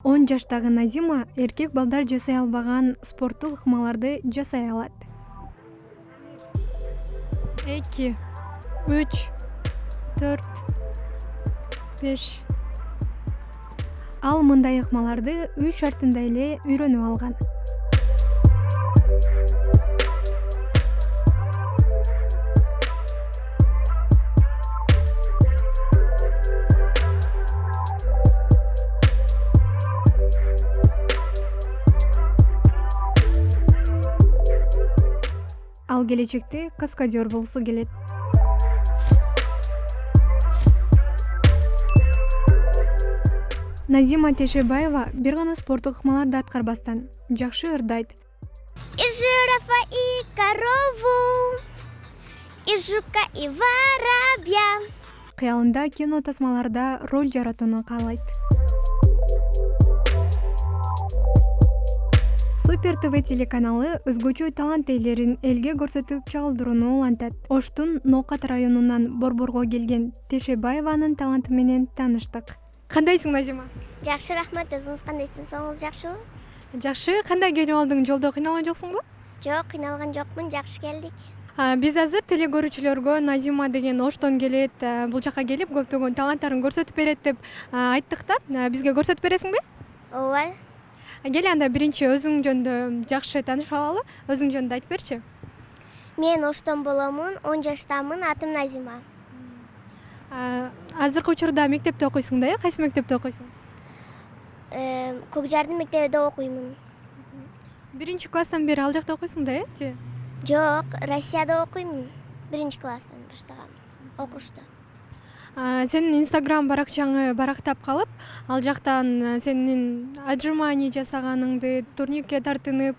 10 жаштагы Назима эркек балдар жасай албаган спорттук ыкмаларды жасай алат. 2, 3, 4, 5. Ал мындай ыкмаларды үй шартында эле үйрөнүп алган. Ал келечекте каскадер болсу келет. Назима Тешебаева бир гана спорттук ыкмаларды аткарбастан жакшы ырдайт. И жирафа, и корову, и жука, и воробья. Кыялында кино тасмаларда роль жаратууну каалайт. Супер ТВ телеканалы өзгөчө талант ээлерин элге көрсөтүп чагылдырууну улантат. Оштун Ноокат районунан Борборго келген Тешебаеванын таланты менен тааныштык. Кандайсың, Назима? Жакшы, рахмат. Өзүңүз кандайсыңыз? Соңуңуз жакшыбы? Жакшы. Кандай келип алдың? Жолдо кыйналган жоксуңбу? Жок, кыйналган жокмун. Жакшы келдик. Биз азыр теле көрүүчүлөргө Назима деген Оштон келет, бул жака келип көптөгөн таланттарын көрсөтүп берет деп айттык да. Бизге көрсөтүп бересиңби? Ооба. Кел анда биринчи өзүң жөнүндө жакшы таанышып алалы. Өзүң жөнүндө айтып берчи. Мен Оштон боломун, 10 жаштамын, атым Назима. Азыркы учурда мектепте окуйсуң да, кайсы мектепте окуйсуң? Көк Жардын мектебинде окуймун. Биринчи класстан бери ал жакта окуйсуң да, же? Жок, Россияда окуймун. Биринчи класстан баштагам окушту. Сенин Инстаграм баракчаңы барактап калып, ал жактан сенин отжимание жасаганыңды, турникке тартынып,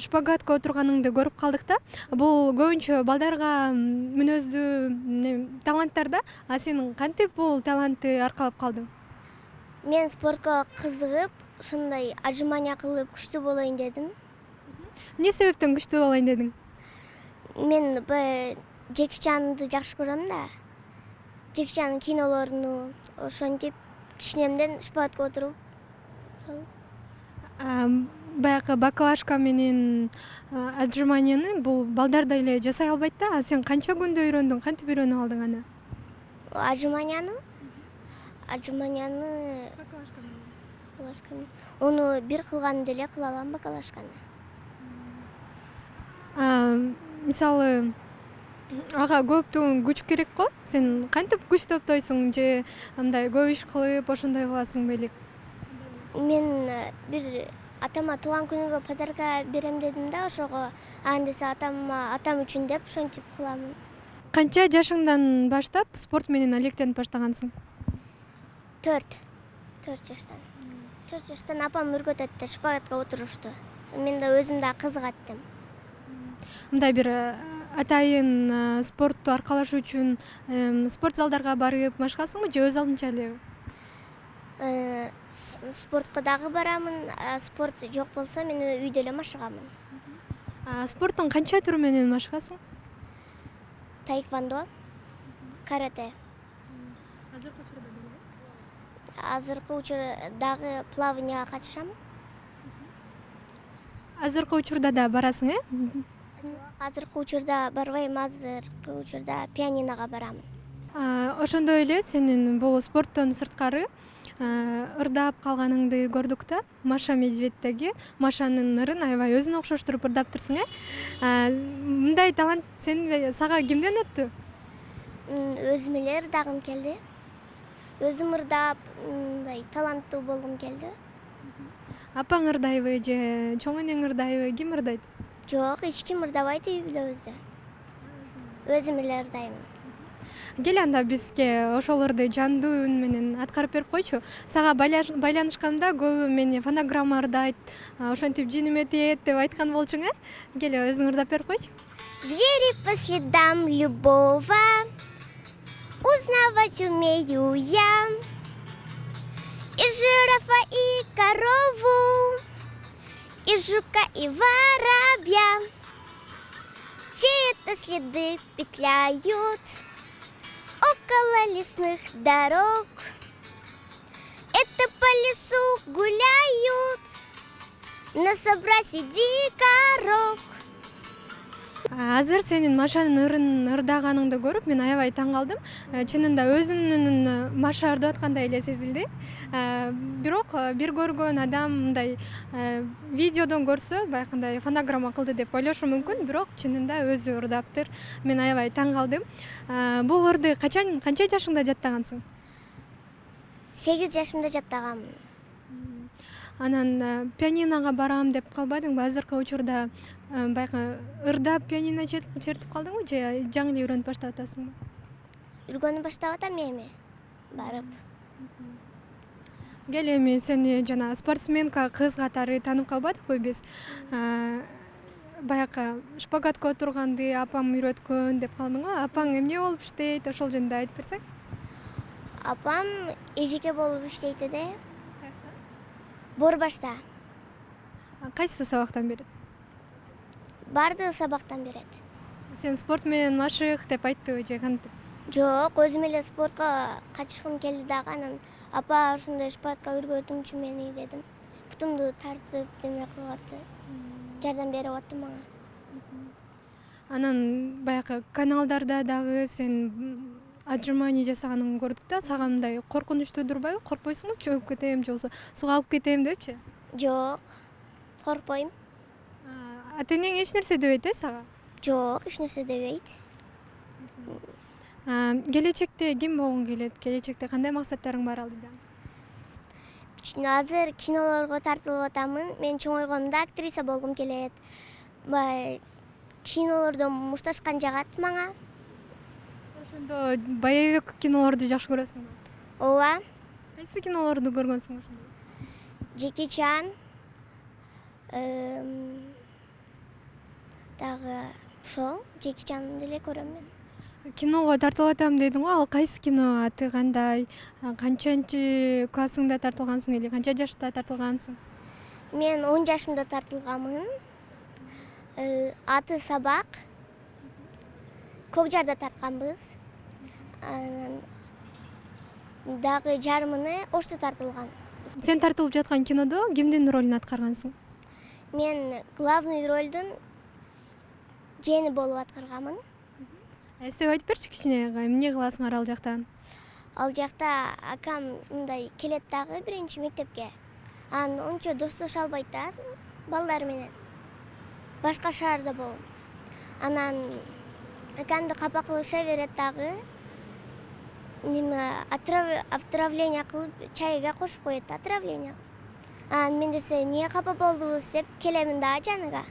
шпагатка отурганыңды көрүп калдык да. Бул көбүнчө балдарга мүнөздүү таланттар да. Сен кантип бул талантты аркалап калдың? Мен спортко кызыгып, ушундай отжимание кылып күчтүү болоюн дедим. Эмне себептен күчтүү болоюн дедиң? Мен Джеки Чанды жакшы көрөм да. Джеки Чанын кинолоруну ошентип кичинемден шпагатка отуруп. Баягы баклажка менен отжиманияны бул балдар да эле жасай албайт да. Сен канча күндө үйрөндүң? Кантип үйрөнүп алдың аны? Отжиманияны ону бир кылганда эле кыла алам баклажканы. Мисалы, ага көптөгөн күч керек го. Сен кантип күч топтойсуң же мындай көп иш кылып ошондой кыласың белек? Мен бир атама туулган күнүгө подарка берем дедим да, ошого андесе атам үчүн деп ошентип кыламын. Канча жашыңдан баштап спорт менен алектенип баштагансың? 4 жаштан. 4 жаштан апам үргөтөт да шпагатка отурушту. Мен да өзүм да кызыгаттым. Мындай бир атайын спортту аркалаш үчүн спорт залдарга барып машыгасыңбы же өз алдынча эле? Спортко дагы барамын. Спорт жок болсо мен үйдө эле машыгамын. Спорттун канча түрү менен машыгасың? Таэквондо, карате. Азыркы учурдагы плаванияга катышам. Азыркы учурда да барасың, Азыркы учурда барбайм, азыркы учурда пианиного барамын. Ошондой эле сенин бул спорттон сырткары ырдап калганыңды көрдүк да. Маша Медведьтеги Машанын ырын аябай өзүнө окшоштуруп ырдаптырсың, Мындай талант сага кимден өттү? Өзүм эле ырдагым келди. Өзүм ырдап, мындай таланттуу болгум келди. Апаң ырдайбы же чоң энең ырдайбы? Ким ырдайт? Жок, эч ким ырдабайт үйдө өзү. Өзүм эле ырдайм. Кел анда бизге ошолорду жандуу үн менен аткарып берип койчу. Сага байланышканда көбү мени фонограмма ырдайт, ошентип жиниме тиет деп айткан болчуң, Кел өзүң ырдап берип койчу. Звери по следам любого узнавать умею я. И жирафа, и корову, и жука, и воробья. Чьи-то следы петляют около лесных дорог. Это лесу гуляют, на собрасе дикорок. Азыр сенин Машанын ырдаганыңды көрүп мен аябай таң калдым. Чынында өзүнүн Маша ырдап аткандай эле сезилди. Бирок бир көргөн адам мындай видеодон көрсө баягындай фонограмма кылды деп ойлошу мүмкүн, бирок чынында өзү ырдаптыр. Мен аябай таң калдым. Бул ырды канча жашыңда жаттагансың? 8 жашымда жаттаганмын. Анан пианиного барам деп калбадыңбы? Азыркы учурда баягы ырдап пианино чертип калдыңбы же жаңы эле үйрөнүп баштап атасыңбы? Үргөнүп баштап атам эми барып. Кел эми сени жана спортсменка кыз катары таанып калбадыкпы биз? Баягы шпагатка отурганды апам үйрөткөн деп калдың го. Апаң эмне болуп иштейт? Ошол жөнүндө айтып берсең. Апам эжеке болуп иштейт эде. Борбашта. Кайсы сабактан берет? Бардыгы сабактан берет. Сен спорт менен машык деп айттыбы же кантип? Жок, өзүм эле спортко катышкым келди дагы, анан апа ушундай шпагатка үйрөтүңчү мени дедим. Бутумду тартып неме кылып атты. Жардам берип атты мага. Анан баягы каналдарда дагы сен отжимание жасаганыңды көрдүк да, сага мындай коркунучтуу турбайбы? Коркпойсуңбу? Чөгүп кетем же болбосо сууга алып кетем депчи? Жок, коркпойм. Ата энең эч нерсе дебейт сага? Жок, эч нерсе дебейт. Келечекте ким болгуң келет? Келечекте кандай максаттарың бар алдыда? Азыр кинолорго тартылып атамын. Мен чоңойгондо актриса болгум келет. Кинолордо мушташкан жагат мага. Ошондо боевик кинолорду жакшы көрөсүңбү? Ооба, Кайсы кинолорду көргөнсүң ошондо? Джеки Чан. Дагы ошол Джеки Чанды деле көрөм мен. Киного тартылып атам дедиң го, ал кайсы кино? Аты кандай? Канчанчы классыңда тартылгансың или канча жашта тартылгансың? Мен 10 жашымда тартылганмын. Аты Сабак. Көк жарда тартканбыз. Анан дагы жарымыны Ошто тартылган. Сен тартылып жаткан кинодо кимдин ролун аткаргансың? Мен главный ролдун жени болуп аткарганмын. Эстеп айтып берчи кичине, эмне кыласыңар ал жактан? Ал жакта акам мындай келет дагы биринчи мектепке. Анан ончо достошо албайт да балдар менен. Башка шаарда болуп. Анан акамды капа кылыша берет дагы. Отравление кылып чайга кошуп коет, отравление. Анан мен десе, эмне капа болдуңуз деп келемин да жаныга.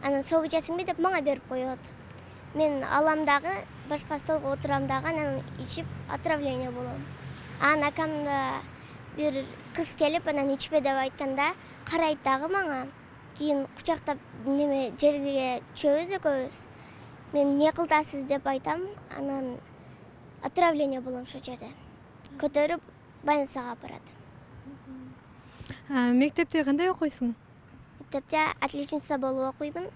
Анан согу ичесиңби деп мага берип коет. Мен алам дагы, башка столго отурам дагы, анан ичип отравление болом. Анан акамда бир кыз келип, анан ичпе деп айтканда, карайт дагы мага. Кийин кучактап неме жерге чөбүз экөөбүз. Мен эмне кылдасыз деп айтам, анан отравление болом ошол жерде. Көтөрүп больницага барат. Мектепте кандай окуйсуң? Мектепте отличница болуп окуймун.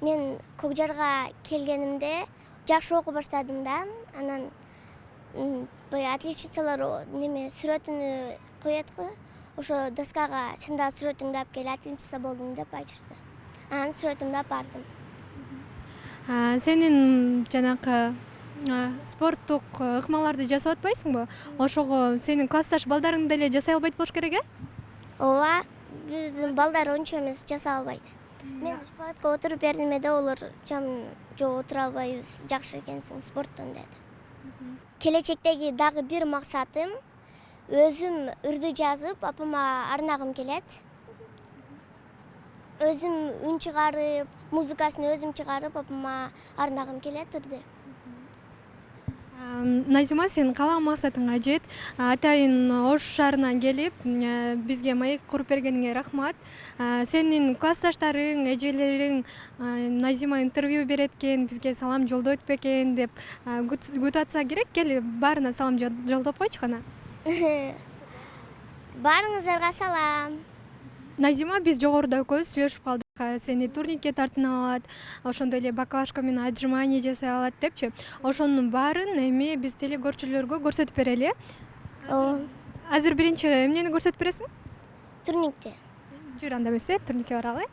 Мен Көкжарга келгенимде жакшы окуп баштадым да. Анан отличницалар неме сүрөтүнү коет го. Ошо доскага сен да сүрөтүңдү алып кел, отличница болдуң деп айтышты. Анан сүрөтүмдү алып бардым. Сенин жанакы спорттук ыкмаларды жасап атпайсыңбы? Ошого сенин классташ балдарың деле жасай албайт болуш керек, Ооба, биздин балдар ончо эмес жасай албайт. Мен шпагатка отуруп бердим эде, олар жок отура албайбыз, жакшы экенсиң спорттон деди. Келечектеги дагы бир максатым өзүм ырды жазып, апама арнагым келет. Өзүм үн чыгарып, музыкасын өзүм чыгарып, апама арнагым келет ырды. Назима, сен каалаган максатыңа жет. Атайын Ош шаарынан келип, бизге маек куруп бергениңе рахмат. Сенин классташтарың, эжелериң Назима интервью берет экен, бизге салам жолдойт бекен деп күтүп атса керек. Кел, баарына салам жолдоп койчу кана. Баарыңыздарга салам. Назима, биз жогоруда экөөбүз сүйлөшүп калдык. Сени турникке тартына алат, ошондой эле баклажка менен отжимание жасай алат депчи. Ошонун баарын эми биз телекөрчүлөргө көрсөтүп берели. Азыр биринчи эмнени көрсөтүп бересиң? турникте. Жүр анда эмесе турникке баралы.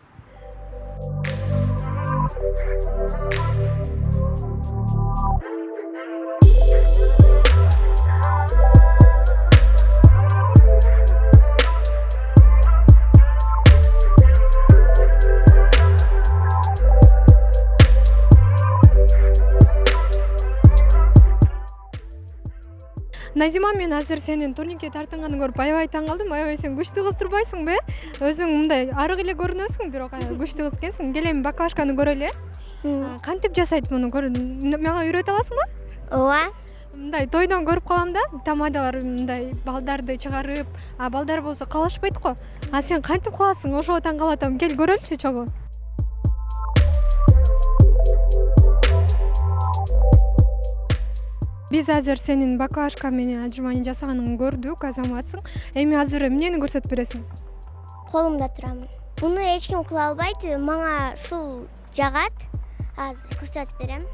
Назима, мен азыр сенин турникке тартынганын көрүп аябай таң калдым. Аябай сен күчтүү кыз турбайсыңбы? Өзүң мындай арык эле көрүнөсүң, бирок күчтүү кыз экенсиң. Келем баклажканы көрөлү. Кантип жасайт муну? Мага үйрөтө аласыңбы? Ооба. Мындай тойдон көрүп калам да, тамадалар мындай балдарды чыгарып, балдар болсо калышпайт го. Сен кантип кыласың? Ошого таң калып атам. Кел көрөлүчү чогуу. Биз азыр сенин баклажка менен отжимание жасаганыңды көрдүк, азаматсың. Эми азыр эмнени көрсөтүп бересиң? Колумда турамын. Буну эч ким кыла албайт. Мага ушул жагат. Азыр көрсөтүп берем.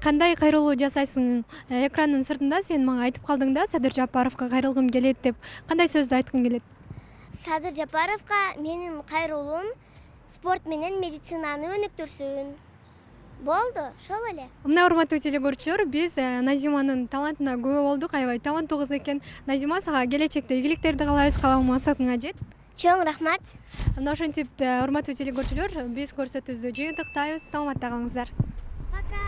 Кандай кайрылуу жасайсың? Экрандын сыртында сен мага айтып калдың да, Садыр Жапаровго кайрылгым келет деп. Кандай сөздү айткың келет? Садыр Жапаровго менин кайрылуум спорт менен медицинаны өнүктүрсүн. Болду, ошол эле. Мына урматтуу телекөрүүчүлөр, биз Назиманын талантына күбө болдук. Аябай таланттуу кыз экен. Назима, сага келечекте ийгиликтерди каалайбыз, каалаган максатыңа жет. Чоң рахмат. Мына ошентип урматтуу телекөрүүчүлөр, биз көрсөтүүбүздү жыйынтыктайбыз. Саламатта калыңыздар. Пока.